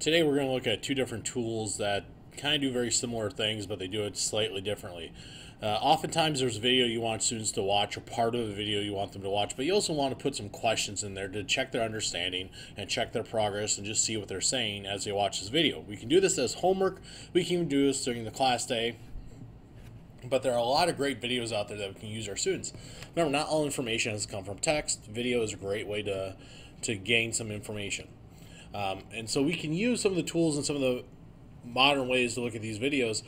Today we're going to look at two different tools that kind of do very similar things, but they do it slightly differently. Oftentimes there's a video you want students to watch, or part of the video you want them to watch, but you also want to put some questions in there to check their understanding and check their progress and just see what they're saying as they watch this video. We can do this as homework, we can even do this during the class day, but there are a lot of great videos out there that we can use our students. Remember, not all information has to come from text. Video is a great way to gain some information. And so we can use some of the tools and some of the modern ways to look at these videos,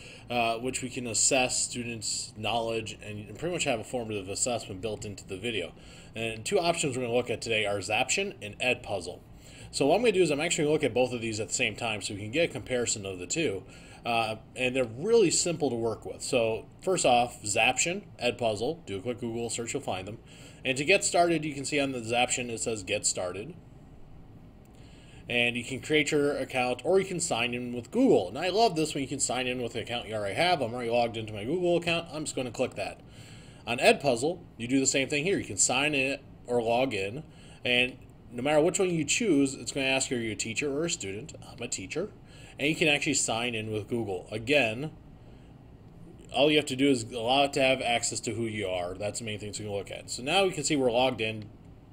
which we can assess students' knowledge and pretty much have a formative assessment built into the video. And two options we're going to look at today are Zaption and EdPuzzle. So what I'm going to do is I'm actually going to look at both of these at the same time so we can get a comparison of the two. And they're really simple to work with. So first off, Zaption, EdPuzzle, do a quick Google search, you'll find them. And to get started, you can see on the Zaption it says Get Started. And you can create your account, or you can sign in with Google. And I love this when you can sign in with an account you already have. I'm already logged into my Google account. I'm just going to click that. On EdPuzzle, you do the same thing here. You can sign in or log in, and no matter which one you choose, it's going to ask you, are you a teacher or a student? I'm a teacher. And you can actually sign in with Google. Again, all you have to do is allow it to have access to who you are. That's the main things we can look at. So now we can see we're logged in.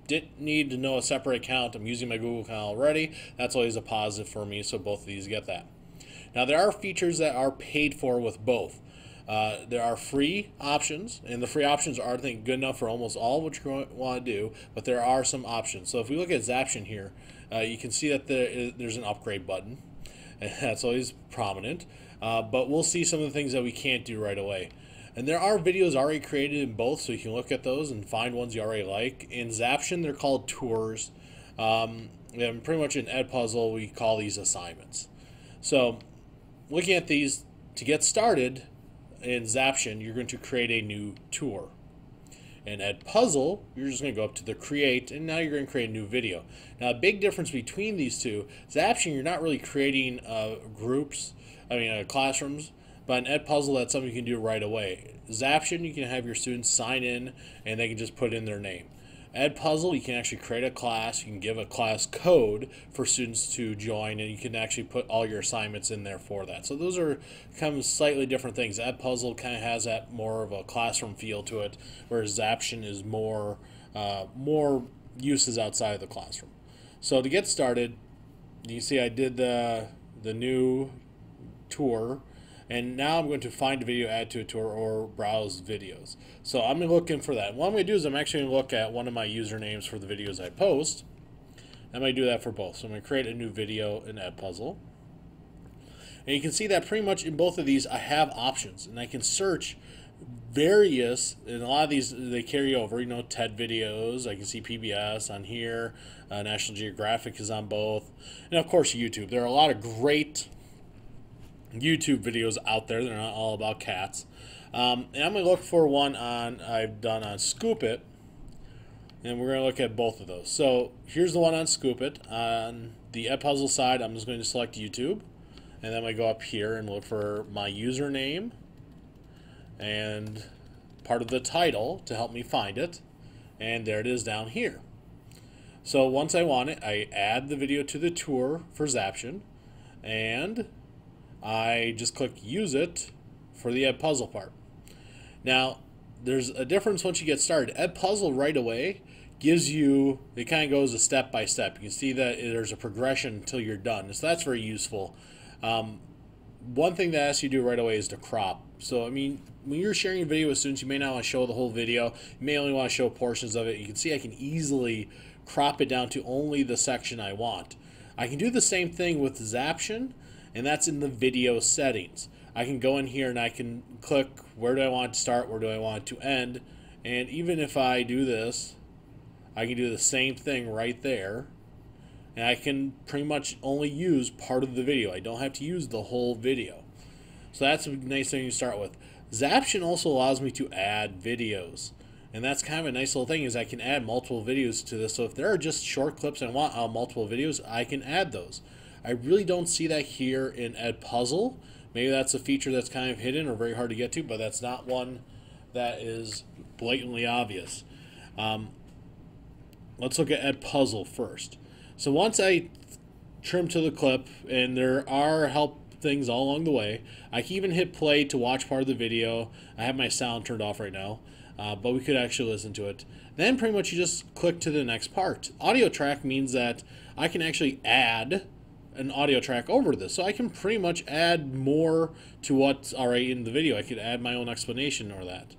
Didn't need to know a separate account. I'm using my Google account already. That's always a positive for me, so both of these get that. Now there are features that are paid for with both. There are free options, and the free options are, I think, good enough for almost all what you want to do, but there are some options. So if we look at Zaption here, you can see that there's an upgrade button, and that's always prominent, but we'll see some of the things that we can't do right away. And there are videos already created in both, so you can look at those and find ones you already like. In Zaption, they're called tours. And pretty much in EdPuzzle, we call these assignments. So looking at these, to get started in Zaption, you're going to create a new tour. In EdPuzzle, you're just going to go up to the create, and now you're going to create a new video. Now, a big difference between these two, Zaption, you're not really creating classrooms. But in EdPuzzle, that's something you can do right away. Zaption, you can have your students sign in, and they can just put in their name. EdPuzzle, you can actually create a class. You can give a class code for students to join, and you can actually put all your assignments in there for that. So those are kind of slightly different things. EdPuzzle kind of has that more of a classroom feel to it, whereas Zaption is more uses outside of the classroom. So to get started, you see I did the new tour. And now I'm going to find a video, add to a tour, or browse videos. So I'm looking for that. What I'm going to do is I'm actually going to look at one of my usernames for the videos I post. I'm going to do that for both. So I'm going to create a new video in EdPuzzle. And you can see that pretty much in both of these I have options. And I can search various, and a lot of these they carry over, TED videos. I can see PBS on here. National Geographic is on both. And of course YouTube. There are a lot of great YouTube videos out there. They're not all about cats. And I'm going to look for one I've done on Scoop It, and we're going to look at both of those. So here's the one on Scoop It. On the EdPuzzle side, I'm just going to select YouTube, and then I'm going to go up here and look for my username and part of the title to help me find it, and there it is down here. So once I want it, I add the video to the tour for Zaption, and I just click use it for the EdPuzzle part. Now, there's a difference once you get started. EdPuzzle right away gives you, it kind of goes a step by step. You can see that there's a progression until you're done. So that's very useful. One thing that asks you to do right away is to crop. So, when you're sharing a video with students, you may not want to show the whole video. You may only want to show portions of it. You can see I can easily crop it down to only the section I want. I can do the same thing with Zaption, and that's in the video settings. I can go in here and I can click where do I want it to start, where do I want it to end, and even if I do this, I can do the same thing right there, and I can pretty much only use part of the video. I don't have to use the whole video. So that's a nice thing to start with. Zaption also allows me to add videos, and that's kind of a nice little thing, is I can add multiple videos to this. So if there are just short clips and I want multiple videos, I can add those. I really don't see that here in EdPuzzle. Maybe that's a feature that's kind of hidden or very hard to get to, but that's not one that is blatantly obvious. Let's look at EdPuzzle first. So once I trim to the clip, and there are help things all along the way. I can even hit play to watch part of the video. I have my sound turned off right now, but we could actually listen to it. Then pretty much you just click to the next part. Audio track means that I can actually add an audio track over this. So I can pretty much add more to what's already in the video. I could add my own explanation or that.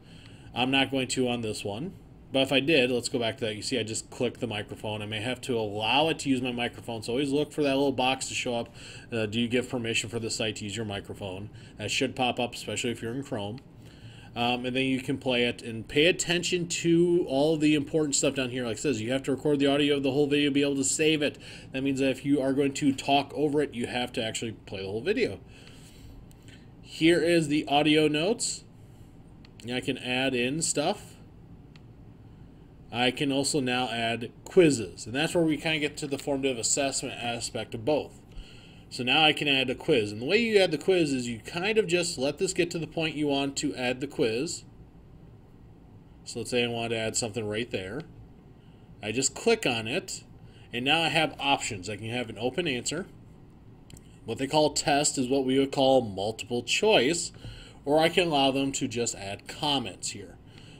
I'm not going to on this one. But if I did, let's go back to that. You see I just clicked the microphone. I may have to allow it to use my microphone. So always look for that little box to show up. Do you give permission for the site to use your microphone? That should pop up, especially if you're in Chrome. And then you can play it and pay attention to all the important stuff down here. Like it says, you have to record the audio of the whole video, be able to save it. That means that if you are going to talk over it, you have to actually play the whole video. Here is the audio notes. I can add in stuff. I can also now add quizzes, and that's where we kind of get to the formative assessment aspect of both. So now I can add a quiz, and the way you add the quiz is you kind of just let this get to the point you want to add the quiz. So let's say I want to add something right there. I just click on it, and now I have options. I can have an open answer. What they call test is what we would call multiple choice, or I can allow them to just add comments here.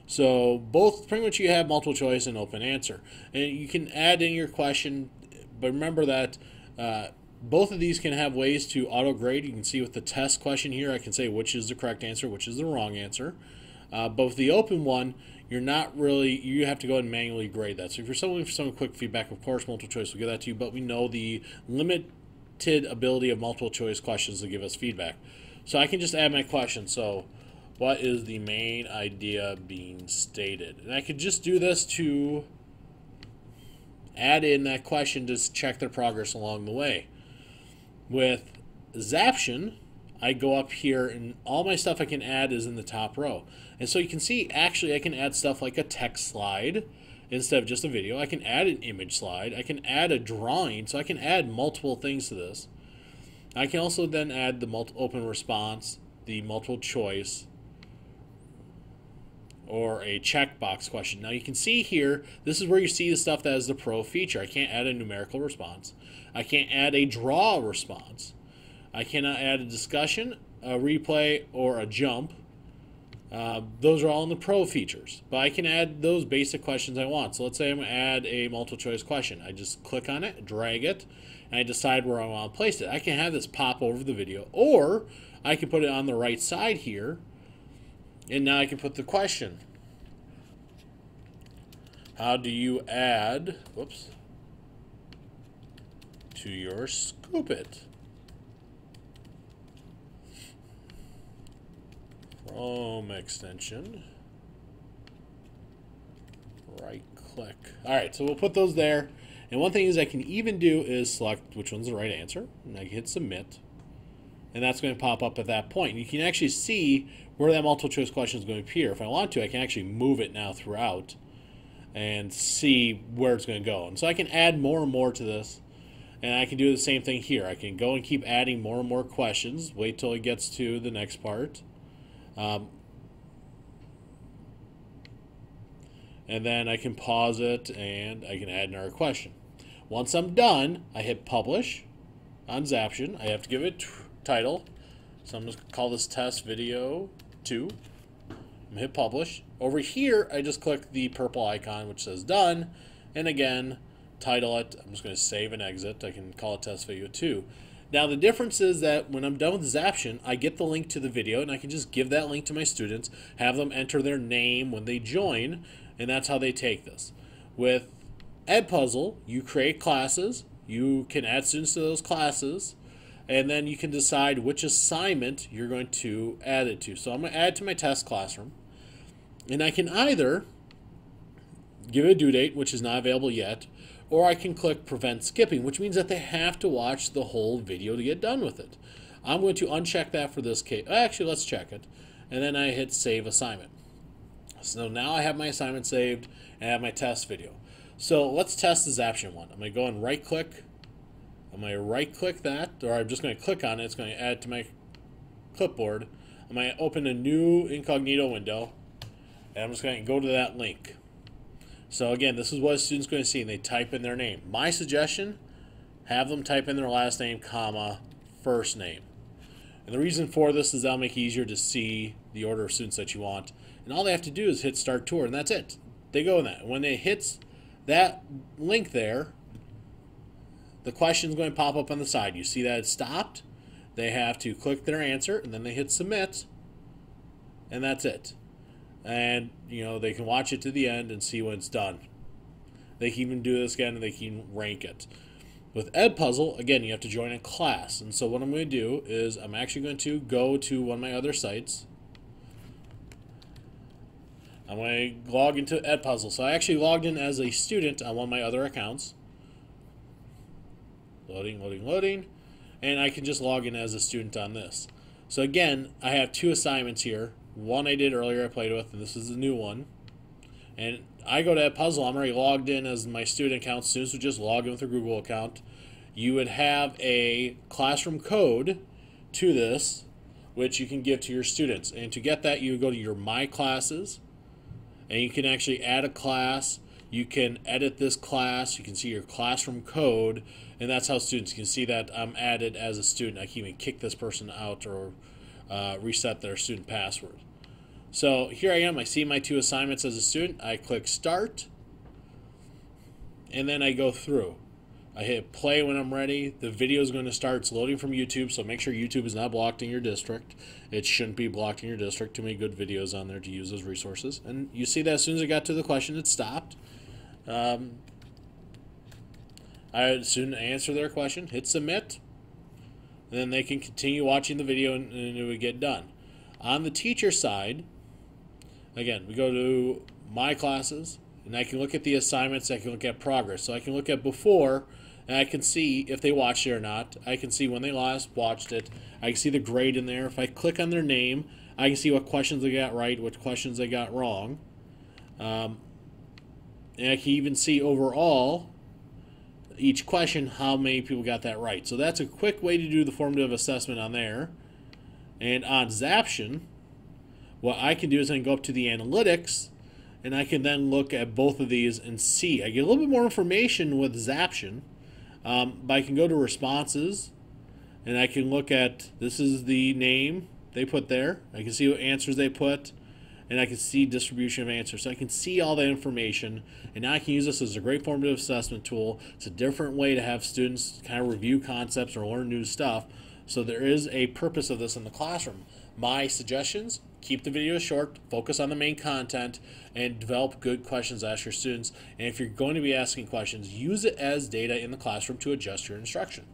So both, pretty much you have multiple choice and open answer. And you can add in your question, but remember that both of these can have ways to auto grade. You can see with the test question here, I can say which is the correct answer, which is the wrong answer. But with the open one, you're not really, you have to go and manually grade that. So if you're someone for some quick feedback, of course, multiple choice will give that to you, but we know the limited ability of multiple choice questions to give us feedback. So I can just add my question. So what is the main idea being stated? And I could just do this to add in that question to check their progress along the way. With Zaption, I go up here and all my stuff I can add is in the top row. And so you can see actually I can add stuff like a text slide instead of just a video. I can add an image slide. I can add a drawing, so I can add multiple things to this. I can also then add the open response, the multiple choice, or a checkbox question. Now you can see here, this is where you see the stuff that is the pro feature. I can't add a numerical response. I can't add a draw response. I cannot add a discussion, a replay, or a jump. Those are all in the pro features. But I can add those basic questions I want. So let's say I'm going to add a multiple choice question. I just click on it, drag it, and I decide where I want to place it. I can have this pop over the video, or I can put it on the right side here. And now I can put the question. How do you add, whoops, to your Scoop It? Chrome extension. Right click. Alright, so we'll put those there. And one thing is I can even do is select which one's the right answer. And I can hit submit. And that's going to pop up at that point. You can actually see where that multiple choice question is going to appear. If I want to, I can actually move it now throughout and see where it's going to go. And so I can add more and more to this. And I can do the same thing here. I can go and keep adding more and more questions. Wait till it gets to the next part. And then I can pause it and I can add another question. Once I'm done, I hit publish on Zaption. I have to give it title. So I'm just going to call this test video 2. I'm going to hit publish. Over here, I just click the purple icon which says done. And again, title it. I'm just going to save and exit. I can call it test video 2. Now the difference is that when I'm done with Zaption, I get the link to the video and I can just give that link to my students, have them enter their name when they join, and that's how they take this. With EdPuzzle, you create classes, you can add students to those classes, and then you can decide which assignment you're going to add it to. So I'm going to add to my test classroom, and I can either give it a due date, which is not available yet, or I can click prevent skipping, which means that they have to watch the whole video to get done with it. I'm going to uncheck that for this case. Actually, let's check it. And then I hit save assignment. So now I have my assignment saved and I have my test video. So let's test the Zaption one. I'm going to go and right click. I'm going to right click that, or I'm just going to click on it. It's going to add to my clipboard. I'm going to open a new incognito window, and I'm just going to go to that link. So again, this is what a student's going to see, and they type in their name. My suggestion, have them type in their last name, comma, first name. And the reason for this is that'll make it easier to see the order of students that you want. And all they have to do is hit start tour, and that's it. They go in that. When it hits that link there, the question is going to pop up on the side. You see that it's stopped. They have to click their answer, and then they hit submit, and that's it. And they can watch it to the end and see when it's done. They can even do this again, and they can rank it. With EdPuzzle, again, you have to join a class. And so what I'm going to do is I'm actually going to go to one of my other sites. I'm going to log into EdPuzzle. So I actually logged in as a student on one of my other accounts. Loading. And I can just log in as a student on this. So again, I have two assignments here. One I did earlier I played with, and this is the new one. And I go to EdPuzzle, I'm already logged in as my student account. Students would just log in with their Google account. You would have a classroom code to this, which you can give to your students. And to get that, you go to your My Classes, and you can actually add a class. You can edit this class. You can see your classroom code, and that's how students can see that I'm added as a student. I can even kick this person out or reset their student password. So here I am. I see my two assignments as a student. I click Start, and then I go through. I hit play when I'm ready. The video is going to start. It's loading from YouTube, so make sure YouTube is not blocked in your district. It shouldn't be blocked in your district. Too many good videos on there to use as resources. And you see that as soon as I got to the question, it stopped. I would soon answer their question, hit submit, and then they can continue watching the video and it would get done. On the teacher side, again, we go to My Classes, and I can look at the assignments, I can look at progress. So I can look at before, and I can see if they watched it or not. I can see when they last watched it. I can see the grade in there. If I click on their name, I can see what questions they got right, what questions they got wrong. And I can even see overall, each question, how many people got that right. So that's a quick way to do the formative assessment on there. And on Zaption, what I can do is I can go up to the analytics, and I can then look at both of these and see. I get a little bit more information with Zaption, but I can go to responses, and I can look at, this is the name they put there. I can see what answers they put, and I can see distribution of answers. So I can see all that information, and now I can use this as a great formative assessment tool. It's a different way to have students kind of review concepts or learn new stuff. So there is a purpose of this in the classroom. My suggestions: keep the videos short, focus on the main content, and develop good questions to ask your students. And if you're going to be asking questions, use it as data in the classroom to adjust your instruction.